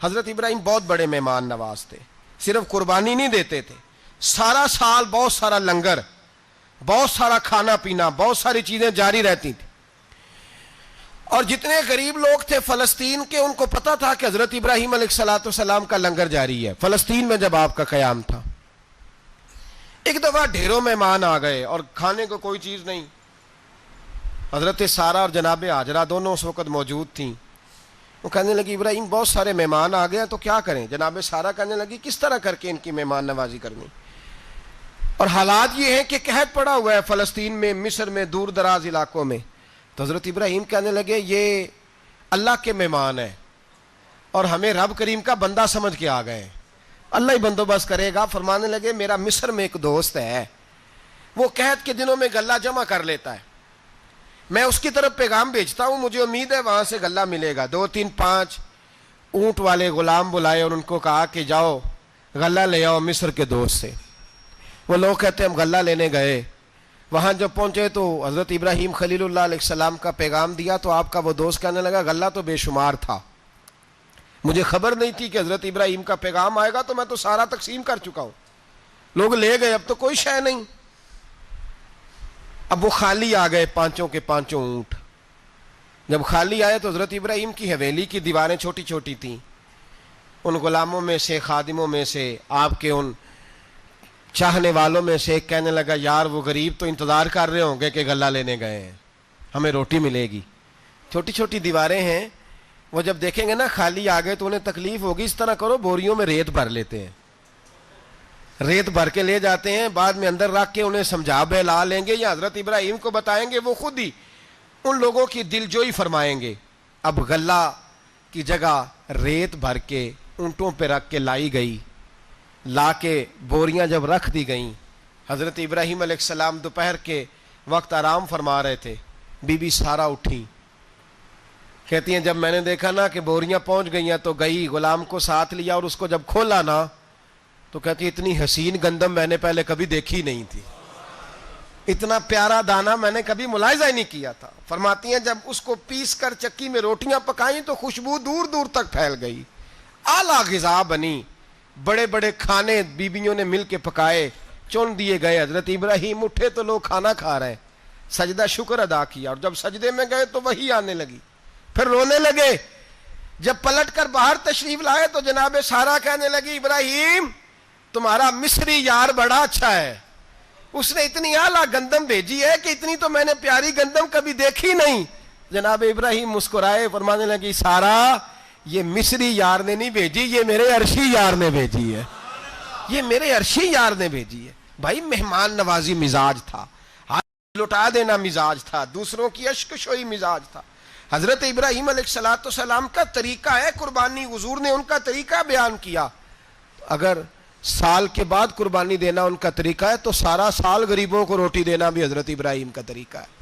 حضرت ابراہیم بہت بڑے مہمان نواز تھے، صرف قربانی نہیں دیتے تھے، سارا سال بہت سارا لنگر، بہت سارا کھانا پینا، بہت ساری چیزیں جاری رہتی تھی. اور جتنے غریب لوگ تھے فلسطین کے، ان کو پتا تھا کہ حضرت ابراہیم علیہ السلام کا لنگر جاری ہے. فلسطین میں جب آپ کا قیام تھا، ایک دفعہ ڈھیروں مہمان آ گئے اور کھانے کو کوئی چیز نہیں. حضرت سارہ اور جناب ہاجرہ دونوں اس وقت موجود تھیں. وہ کہنے لگی ابراہیم بہت سارے مہمان آ گئے تو کیا کریں؟ جناب سارہ کہنے لگی کس طرح کر کے ان کی مہمان نوازی کرنی؟ اور حالات یہ ہیں کہ قحط پڑا ہوا ہے فلسطین میں، مصر میں، دور دراز علاقوں میں. تو حضرت ابراہیم کہنے لگے یہ اللہ کے مہمان ہیں اور ہمیں رب کریم کا بندہ سمجھ کے آ گئے ہیں، اللہ ہی بندوبست کرے گا. فرمانے لگے میرا مصر میں ایک دوست ہے، وہ قحط کے دنوں میں غلہ جمع کر لیتا ہے، میں اس کی طرف پیغام بھیجتا ہوں، مجھے امید ہے وہاں سے غلہ ملے گا. 2 3 5 اونٹ والے غلام بلائے اور ان کو کہا کہ جاؤ غلہ لے آؤ مصر کے دوست سے. وہ لوگ کہتے ہیں ہم غلہ لینے گئے، وہاں جب پہنچے تو حضرت ابراہیم خلیل اللہ علیہ السلام کا پیغام دیا تو آپ کا وہ دوست کہنے لگا غلہ تو بے شمار تھا، مجھے خبر نہیں تھی کہ حضرت ابراہیم کا پیغام آئے گا، تو میں تو سارا تقسیم کر چکا ہوں، لوگ لے گئے، اب تو کوئی شے نہیں. اب وہ خالی آ گئے 5 کے 5 اونٹ. جب خالی آئے تو حضرت ابراہیم کی حویلی کی دیواریں چھوٹی چھوٹی تھیں. ان غلاموں میں سے، خادموں میں سے، آپ کے ان چاہنے والوں میں سے ایک کہنے لگا یار وہ غریب تو انتظار کر رہے ہوں گے کہ غلہ لینے گئے ہیں، ہمیں روٹی ملے گی. چھوٹی چھوٹی دیواریں ہیں، وہ جب دیکھیں گے نا خالی آ گئے تو انہیں تکلیف ہوگی. اس طرح کرو بوریوں میں ریت بھر لیتے ہیں، ریت بھر کے لے جاتے ہیں، بعد میں اندر رکھ کے انہیں سمجھا بہلا لیں گے یا حضرت ابراہیم کو بتائیں گے، وہ خود ہی ان لوگوں کی دل جوئی فرمائیں گے. اب غلہ کی جگہ ریت بھر کے اونٹوں پہ رکھ کے لائی گئی. لا کے بوریاں جب رکھ دی گئیں، حضرت ابراہیم علیہ السلام دوپہر کے وقت آرام فرما رہے تھے. بی بی سارہ اٹھی، کہتی ہیں جب میں نے دیکھا نا کہ بوریاں پہنچ گئی ہیں تو گئی، غلام کو ساتھ لیا اور اس کو جب کھولا نا تو کہتی اتنی حسین گندم میں نے پہلے کبھی دیکھی نہیں تھی، اتنا پیارا دانہ میں نے کبھی ملاحظہ ہی نہیں کیا تھا. فرماتی ہیں جب اس کو پیس کر چکی میں روٹیاں پکائیں تو خوشبو دور دور تک پھیل گئی، اعلیٰ غذا بنی، بڑے بڑے کھانے بیویوں نے مل کے پکائے، چن دیے گئے. حضرت ابراہیم اٹھے تو لوگ کھانا کھا رہے ہیں، سجدہ شکر ادا کیا، اور جب سجدے میں گئے تو وہی آنے لگی، پھر رونے لگے. جب پلٹ کر باہر تشریف لائے تو جناب سارہ کہنے لگی ابراہیم تمہارا مصری یار بڑا اچھا ہے، اس نے اتنی اعلیٰ گندم بھیجی ہے کہ اتنی تو میں نے پیاری گندم کبھی دیکھی نہیں. جناب ابراہیم مسکرائے، فرمانے لگی سارہ یہ مصری یار نے نہیں بھیجی، یہ میرے عرشی یار نے بھیجی ہے، یہ میرے عرشی یار نے بھیجی ہے. بھائی مہمان نوازی مزاج تھا، ہاتھ لٹا دینا مزاج تھا، دوسروں کی اشک شوئی مزاج تھا. حضرت ابراہیم علیہ السلام کا طریقہ ہے قربانی، حضور نے ان کا طریقہ بیان کیا. اگر سال کے بعد قربانی دینا ان کا طریقہ ہے تو سارا سال غریبوں کو روٹی دینا بھی حضرت ابراہیم کا طریقہ ہے.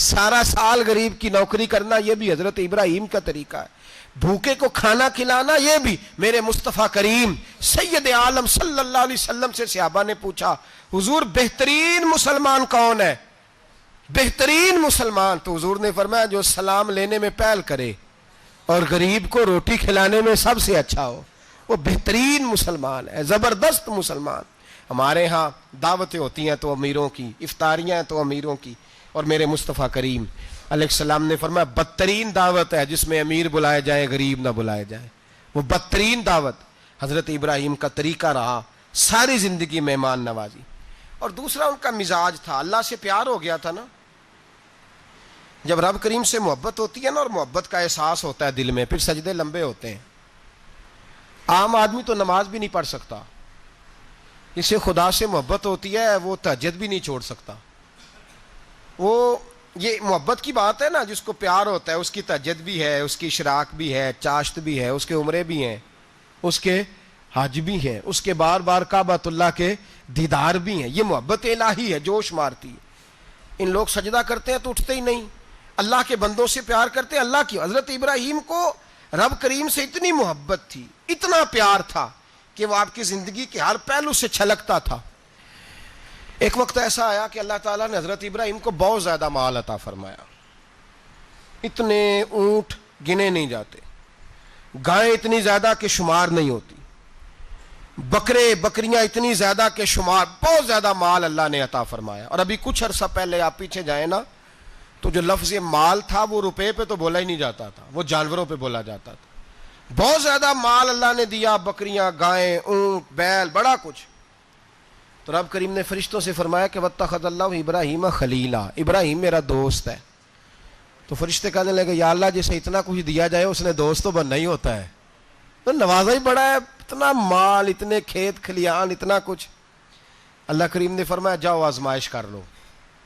سارا سال غریب کی نوکری کرنا یہ بھی حضرت ابراہیم کا طریقہ ہے. بھوکے کو کھانا کھلانا یہ بھی میرے مصطفیٰ کریم سید عالم صلی اللہ علیہ وسلم سے صحابہ نے پوچھا حضور بہترین مسلمان کون ہے؟ بہترین مسلمان تو حضور نے فرمایا جو سلام لینے میں پہل کرے اور غریب کو روٹی کھلانے میں سب سے اچھا ہو، وہ بہترین مسلمان ہے، زبردست مسلمان. ہمارے ہاں دعوتیں ہوتی ہیں تو امیروں کی، افطاریاں ہیں تو امیروں کی، اور میرے مصطفیٰ کریم علیہ السلام نے فرمایا بدترین دعوت ہے جس میں امیر بلائے جائیں غریب نہ بلائے جائیں، وہ بدترین دعوت حضرت ابراہیم کا طریقہ رہا، ساری زندگی مہمان نوازی. اور دوسرا ان کا مزاج تھا، اللہ سے پیار ہو گیا تھا نا. جب رب کریم سے محبت ہوتی ہے نا اور محبت کا احساس ہوتا ہے دل میں، پھر سجدے لمبے ہوتے ہیں. عام آدمی تو نماز بھی نہیں پڑھ سکتا، اسے خدا سے محبت ہوتی ہے وہ تہجد بھی نہیں چھوڑ سکتا. وہ یہ محبت کی بات ہے نا، جس کو پیار ہوتا ہے اس کی تہجد بھی ہے، اس کی اشراق بھی ہے، چاشت بھی ہے، اس کے عمرے بھی ہیں، اس کے حج بھی ہیں، اس کے بار بار کعبۃ اللہ کے دیدار بھی ہیں. یہ محبت الہی ہے، جوش مارتی ہے. ان لوگ سجدہ کرتے ہیں تو اٹھتے ہی نہیں، اللہ کے بندوں سے پیار کرتے ہیں اللہ کی. حضرت ابراہیم کو رب کریم سے اتنی محبت تھی، اتنا پیار تھا کہ وہ آپ کی زندگی کے ہر پہلو سے چھلکتا تھا. ایک وقت ایسا آیا کہ اللہ تعالیٰ نے حضرت ابراہیم کو بہت زیادہ مال عطا فرمایا، اتنے اونٹ گنے نہیں جاتے. گائیں اتنی زیادہ کہ شمار نہیں ہوتی، بکرے بکریاں اتنی زیادہ کہ شمار، بہت زیادہ مال اللہ نے عطا فرمایا. اور ابھی کچھ عرصہ پہلے آپ پیچھے جائیں نا تو جو لفظ مال تھا وہ روپے پہ تو بولا ہی نہیں جاتا تھا، وہ جانوروں پہ بولا جاتا تھا. بہت زیادہ مال اللہ نے دیا، بکریاں، گائیں، اونٹ، بیل، بڑا کچھ. تو رب کریم نے فرشتوں سے فرمایا کہ واتخذ اللہ ابراہیم خلیلا، ابراہیم میرا دوست ہے. تو فرشتے کہنے لگے یا اللہ جسے اتنا کچھ دیا جائے اس نے دوست تو بننا ہی ہوتا ہے، تو نوازا ہی بڑا ہے، اتنا مال، اتنے کھیت کھلیان، اتنا کچھ. اللہ کریم نے فرمایا جاؤ آزمائش کر لو،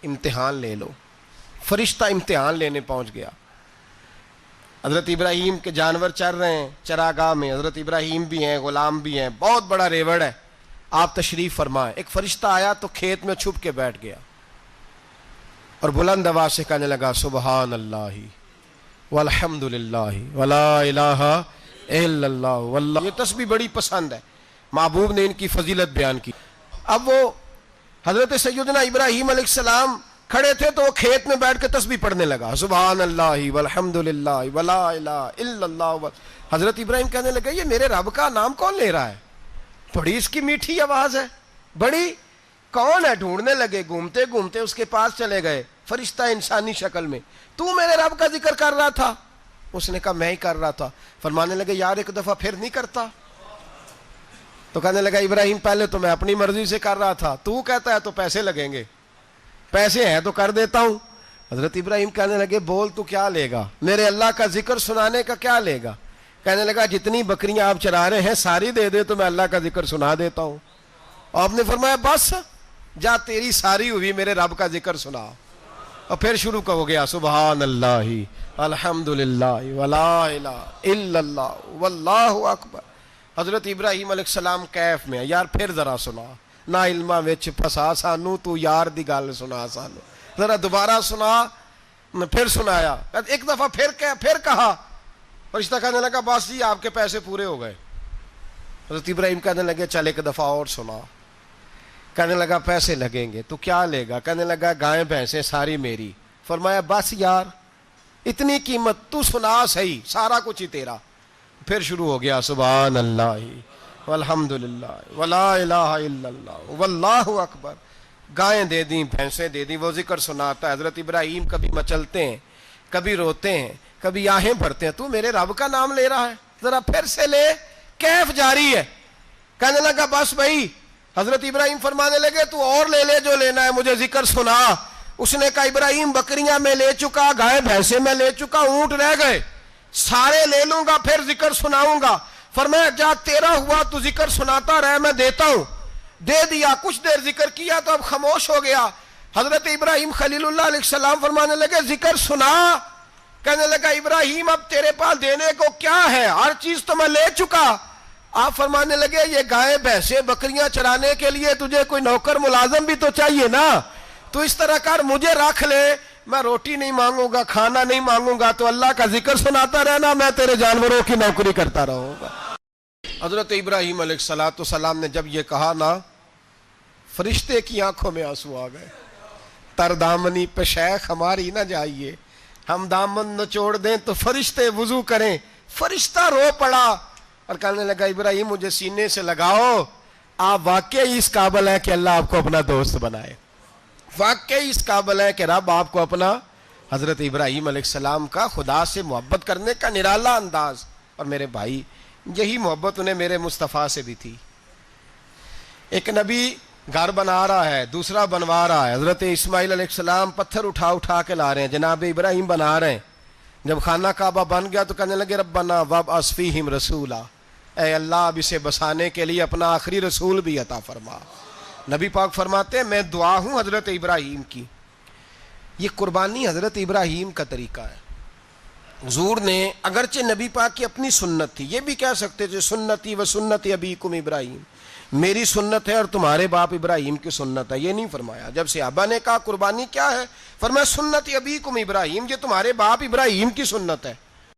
امتحان لے لو. فرشتہ امتحان لینے پہنچ گیا. حضرت ابراہیم کے جانور چر رہے ہیں چراگاہ میں، حضرت ابراہیم بھی ہیں، غلام بھی ہیں، بہت بڑا ریوڑ ہے. آپ تشریف فرمائیں. ایک فرشتہ آیا تو کھیت میں چھپ کے بیٹھ گیا اور بلند آواز سے کہنے لگا سبحان اللہ والحمد للہ ولا الہ الا اللہ واللہ. یہ تسبیح بڑی پسند ہے، محبوب نے ان کی فضیلت بیان کی. اب وہ حضرت سیدنا ابراہیم علیہ السلام کھڑے تھے تو وہ کھیت میں بیٹھ کے تسبیح پڑھنے لگا سبحان اللہ والحمد للہ ولا الہ الا اللہ. حضرت ابراہیم کہنے لگے یہ میرے رب کا نام کون لے رہا ہے؟ بڑی اس کی میٹھی آواز ہے، بڑی، کون ہے؟ ڈھونڈنے لگے، گھومتے گھومتے اس کے پاس چلے گئے. فرشتہ انسانی شکل میں، تو میرے رب کا ذکر کر رہا تھا؟ اس نے کہا میں ہی کر رہا تھا. فرمانے لگے یار ایک دفعہ پھر نہیں کرتا؟ تو کہنے لگا ابراہیم پہلے تو میں اپنی مرضی سے کر رہا تھا، تو کہتا ہے تو پیسے لگیں گے، پیسے ہیں تو کر دیتا ہوں. حضرت ابراہیم کہنے لگے بول تو کیا لے گا؟ میرے اللہ کا ذکر سنانے کا کیا لے گا؟ کہنے لگا جتنی بکریاں آپ چرا رہے ہیں ساری دے دے تو میں اللہ کا ذکر سنا دیتا ہوں. اور آپ نے فرمایا بس جا تیری ساری ہوئی، میرے رب کا ذکر سنا. اور پھر شروع ہو گیا سبحان اللہ الحمد للہ ولا الہ الا اللہ واللہ اکبر. حضرت ابراہیم علیہ السلام کیف میں یار پھر ذرا سنا، نا علما وچ پھسا سانو، تو یار دی گل سنا سانو، ذرا دوبارہ سنا. پھر سنایا، ایک دفعہ پھر کہا. فرشتہ کہنے لگا بس جی آپ کے پیسے پورے ہو گئے. حضرت ابراہیم کہنے لگے چل ایک دفعہ اور سنا. کہنے لگا پیسے لگیں گے. تو کیا لے گا؟ کہنے لگا گائیں بھینسیں ساری میری. فرمایا بس یار اتنی قیمت، تو سنا صحیح، سارا کچھ ہی تیرا. پھر شروع ہو گیا سبحان اللہ والحمد للہ ولا الہ الا اللہ واللہ اکبر. گائیں دے دیں، بھینسیں دے دیں، وہ ذکر سناتا ہے. حضرت ابراہیم کبھی مچلتے ہیں، کبھی روتے ہیں، کبھی آہیں بھرتے ہیں. تو میرے رب کا نام لے رہا ہے، ذرا پھر سے لے. کیف جاری ہے. کہنے لگا بس بھائی. حضرت ابراہیم فرمانے لگے تو اور لے لے جو لینا ہے، مجھے ذکر سنا. اس نے کہا ابراہیم بکریاں میں لے چکا، گائے بھینسیں میں لے چکا، اونٹ رہ گئے، سارے لے لوں گا پھر ذکر سناؤں گا. فرمایا جا تیرا ہوا تو ذکر سناتا رہ، میں دیتا ہوں. دے دیا. کچھ دیر ذکر کیا تو اب خاموش ہو گیا. حضرت ابراہیم خلیل اللہ علیہ السلام فرمانے لگے ذکر سنا. کہنے لگا ابراہیم اب تیرے پاس دینے کو کیا ہے؟ ہر چیز تو میں لے چکا. آپ فرمانے لگے یہ گائے بھینسیں بکریاں چرانے کے لیے تجھے کوئی نوکر ملازم بھی تو چاہیے نا. تو اس طرح کر مجھے رکھ لے، میں روٹی نہیں مانگوں گا، کھانا نہیں مانگوں گا، تو اللہ کا ذکر سناتا رہنا، میں تیرے جانوروں کی نوکری کرتا رہوں گا. حضرت ابراہیم علیہ السلام نے جب یہ کہا نا، فرشتے کی آنکھوں میں آنسو آ گئے. تر دامنی پہ شیخ ہماری نہ جائیے، ہم دامن نچوڑ دیں تو فرشتے وضو کریں. فرشتہ رو پڑا اور کہنے لگا ابراہیم مجھے سینے سے لگاؤ، آپ واقعی اس قابل ہیں کہ اللہ آپ کو اپنا دوست بنائے، واقعی اس قابل ہیں کہ رب آپ کو اپنا. حضرت ابراہیم علیہ السلام کا خدا سے محبت کرنے کا نرالا انداز. اور میرے بھائی یہی محبت انہیں میرے مصطفیٰ سے بھی تھی. ایک نبی گھر بنا رہا ہے، دوسرا بنوا رہا ہے. حضرت اسماعیل علیہ السلام پتھر اٹھا کے لا رہے ہیں، جناب ابراہیم بنا رہے ہیں. جب خانہ کعبہ بن گیا تو کہنے لگے ربنا وابعث فیہم رسولا، اے اللہ اب اسے بسانے کے لیے اپنا آخری رسول بھی عطا فرما. نبی پاک فرماتے ہیں میں دعا ہوں حضرت ابراہیم کی. یہ قربانی حضرت ابراہیم کا طریقہ ہے. حضور نے اگرچہ نبی پاک کی اپنی سنت تھی، یہ بھی کہہ سکتے تھے سنتی و سنت ابیکم ابراہیم، میری سنت ہے اور تمہارے باپ ابراہیم کی سنت ہے. یہ نہیں فرمایا. جب صحابہ نے کہا قربانی کیا ہے، فرمایا سنت ابیکم ابراہیم، یہ تمہارے باپ ابراہیم کی سنت ہے.